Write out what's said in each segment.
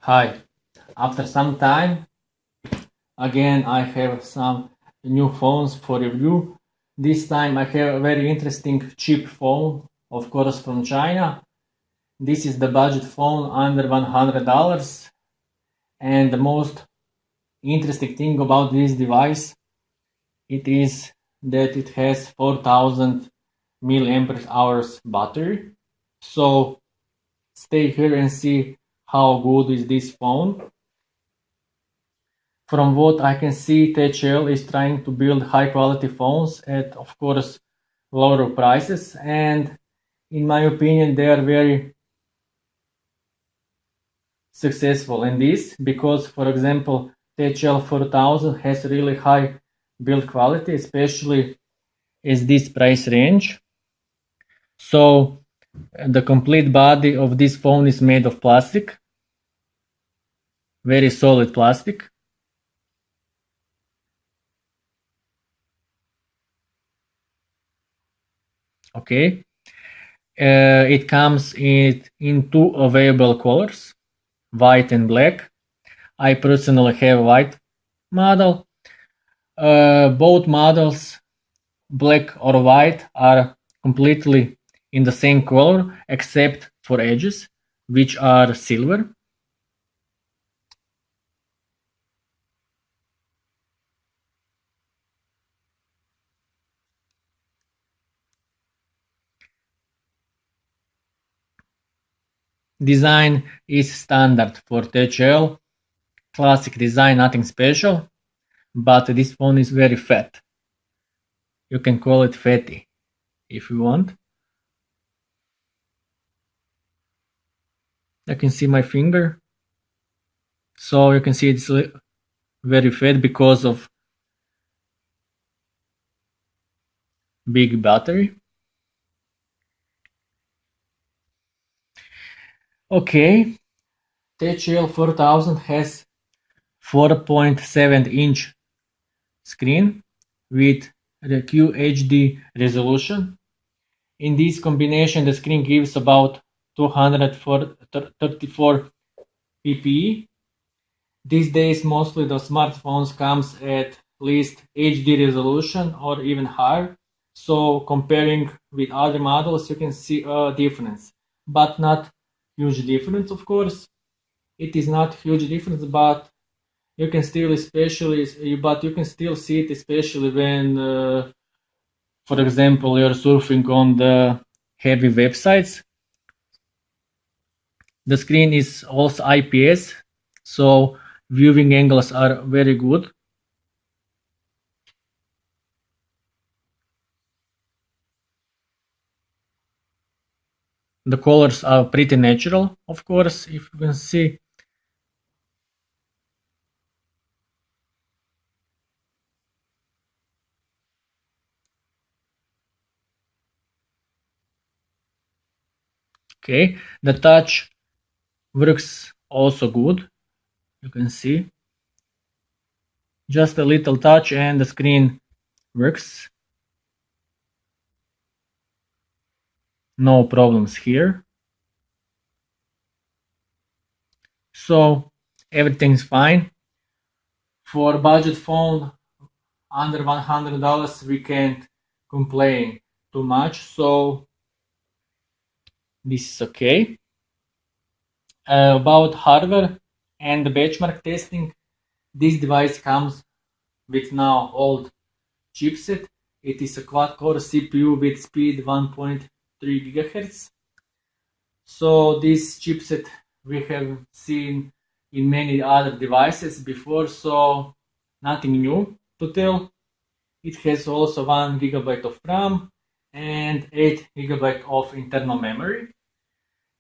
Hi, after some time, again I have some new phones for review. This time I have a very interesting cheap phone, of course from China. This is the budget phone under $100, and the most interesting thing about this device it is that it has 4000 milliampere hours battery. So stay here and see how good is this phone. From what I can see, THL is trying to build high quality phones at, of course, lower prices, and in my opinion, they are very successful in this because, for example, THL 4000 has really high build quality, especially in this price range. So the complete body of this phone is made of plastic, very solid plastic. Okay. It comes in two available colors, white and black. I personally have white model. Both models, black or white, are completely in the same color except for edges, which are silver. Design is standard for THL. Classic design, nothing special, but this phone is very fat. You can call it fatty if you want. I can see my finger. So you can see it's very fat because of big battery. Okay, THL 4000 has 4.7-inch screen with the QHD resolution. In this combination, the screen gives about 234 ppi. These days, mostly the smartphones comes at least HD resolution or even higher. So comparing with other models, you can see a difference, but not huge difference, of course. It is not huge difference, but you can still you can still see it, especially when, for example, you're surfing on the heavy websites. The screen is also IPS, so viewing angles are very good. The colors are pretty natural, of course, if you can see. Okay, the touch works also good. You can see just a little touch and the screen works. No problems here. So everything's fine. For budget phone under $100, we can't complain too much. So this is okay. About hardware and the benchmark testing, this device comes with now old chipset. It is a quad-core CPU with speed 1.3 GHz. So this chipset we have seen in many other devices before, so nothing new to tell. It has also 1 GB of RAM and 8 GB of internal memory.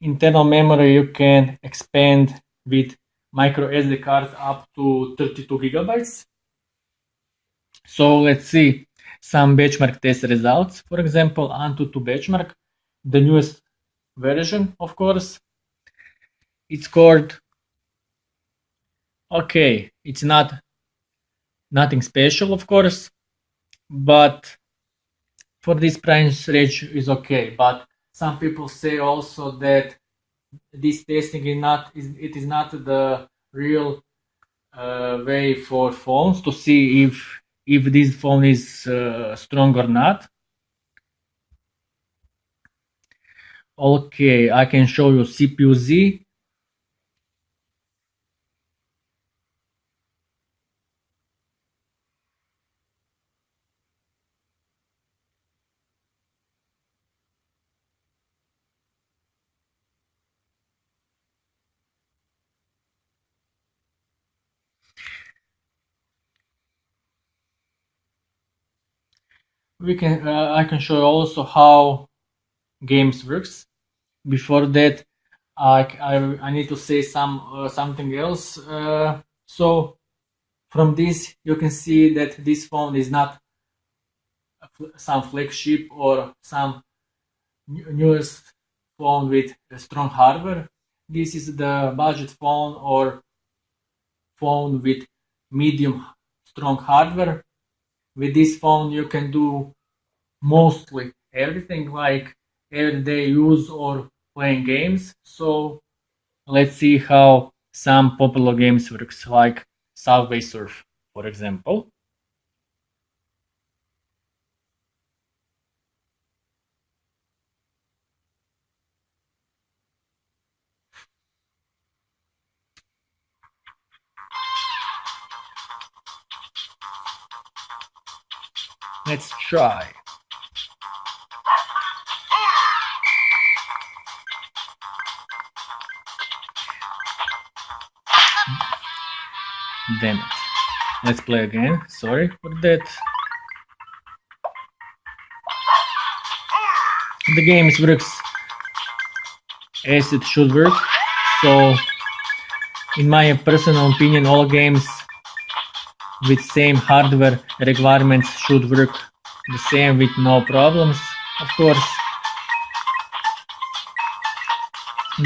Internal memory you can expand with micro SD cards up to 32 gigabytes. So let's see some benchmark test results. For example, Antutu benchmark, the newest version, of course. It scored okay. It's nothing special, of course, but for this price range is okay. But some people say also that this testing it is not the real way for phones to see if this phone is strong or not. Okay, I can show you CPU Z. I can show you also how games works. Before that, I need to say something else. So from this, you can see that this phone is not some flagship or some newest phone with a strong hardware. This is the budget phone or phone with medium strong hardware. With this phone, you can do mostly everything like everyday use or playing games. So let's see how some popular games works, like Subway Surf, for example. Let's try. Damn it. Let's play again. Sorry for that. The game works as it should work. So, in my personal opinion, all games with same hardware requirements should work the same with no problems. Of course,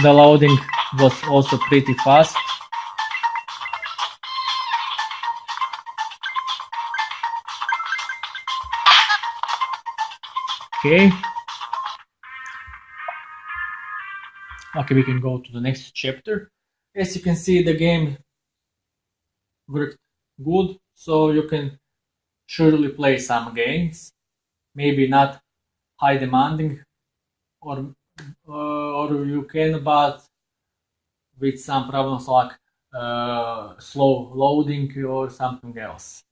the loading was also pretty fast. Okay. Okay, we can go to the next chapter. As you can see, the game worked good, so you can surely play some games. Maybe not high demanding, or you can, but with some problems like slow loading or something else.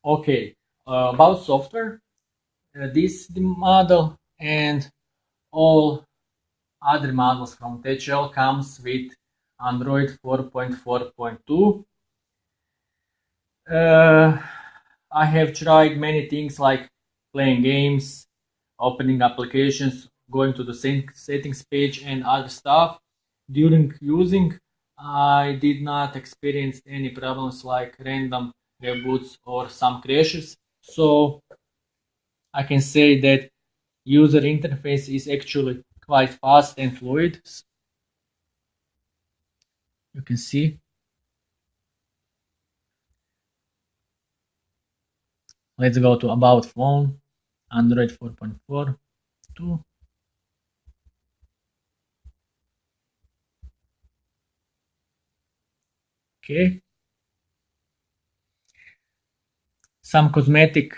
Okay, about software, this model and all other models from THL comes with Android 4.4.2. I have tried many things like playing games, opening applications, going to the settings page and other stuff. During using, I did not experience any problems like random reboots or some crashes. So I can say that user interface is actually quite fast and fluid. You can see. Let's go to about phone, Android 4.4.2. Okay. Some cosmetic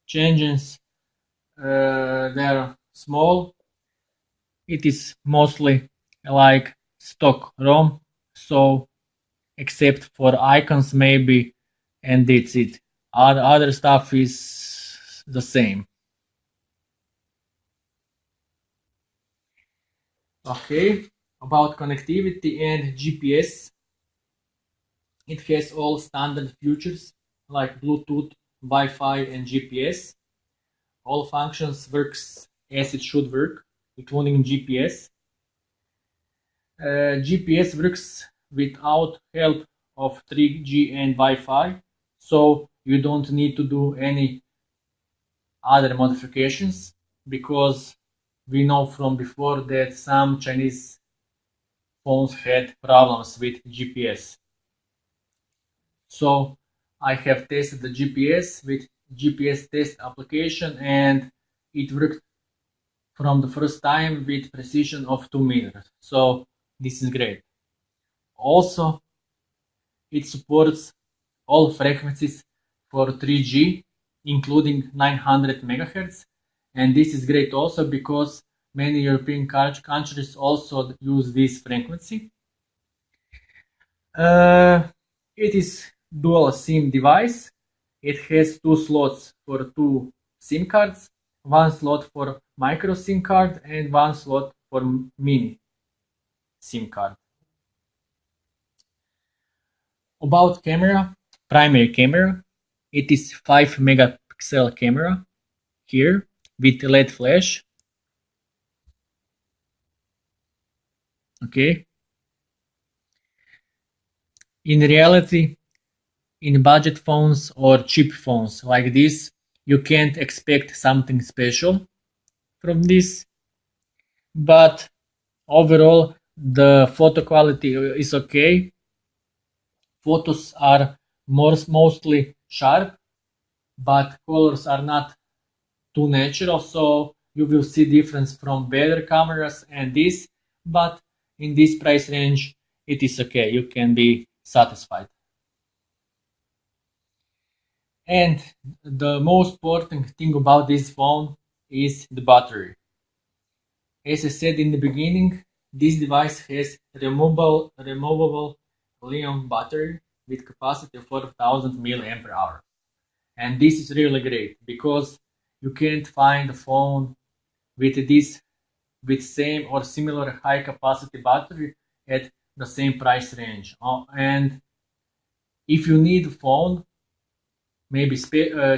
changes, they're small. It is mostly like stock ROM, so except for icons maybe, and that's it. Other stuff is the same. Okay, about connectivity and GPS, it has all standard features like Bluetooth, Wi-Fi, and GPS. All functions works as it should work, including GPS. GPS works without help of 3G and Wi-Fi, so you don't need to do any other modifications because we know from before that some Chinese phones had problems with GPS. So I have tested the GPS with GPS test application and it worked from the first time with precision of 2 meters. So this is great. Also, it supports all frequencies for 3G, including 900 megahertz. And this is great also because many European countries also use this frequency. It is dual SIM device. It has 2 slots for 2 SIM cards, 1 slot for micro SIM card and 1 slot for mini SIM card. About camera, primary camera, it is 5 megapixel camera here with LED flash. Okay. In reality, in budget phones or cheap phones like this, you can't expect something special from this, but overall the photo quality is okay. Photos are mostly sharp, but colors are not too natural, so you will see difference from better cameras and this, but in this price range it is okay, you can be satisfied. And the most important thing about this phone is the battery. As I said in the beginning, this device has removable lithium battery with capacity of 4000 milliampere hour. And this is really great because you can't find a phone with same or similar high capacity battery at the same price range. And if you need a phone, maybe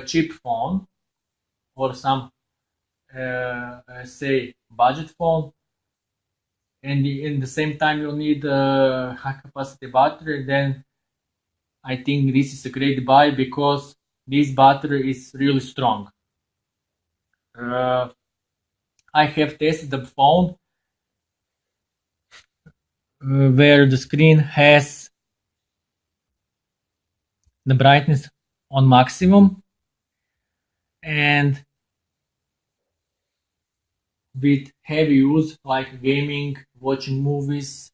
cheap phone or some say budget phone, and in the same time you need a high capacity battery, then I think this is a great buy because this battery is really strong. I have tested the phone where the screen has the brightness on maximum, and with heavy use like gaming, watching movies,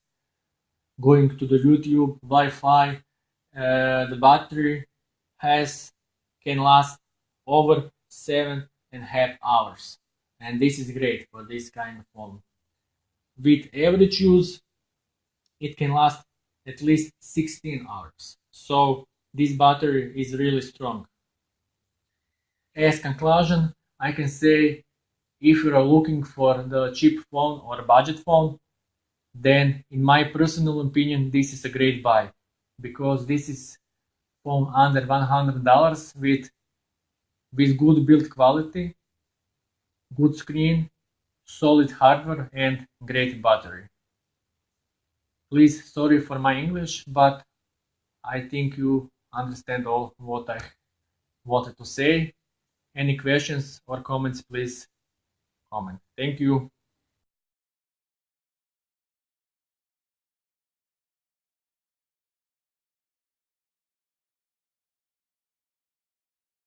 going to the YouTube, Wi-Fi, the battery can last over 7.5 hours, and this is great for this kind of phone. With average use, it can last at least 16 hours. So this battery is really strong. As conclusion, I can say if you are looking for the cheap phone or budget phone, then in my personal opinion, this is a great buy because this is phone under $100 with good build quality, good screen, solid hardware, and great battery. Please, sorry for my English, but I think you understand all what I wanted to say. Any questions or comments, please comment. Thank you.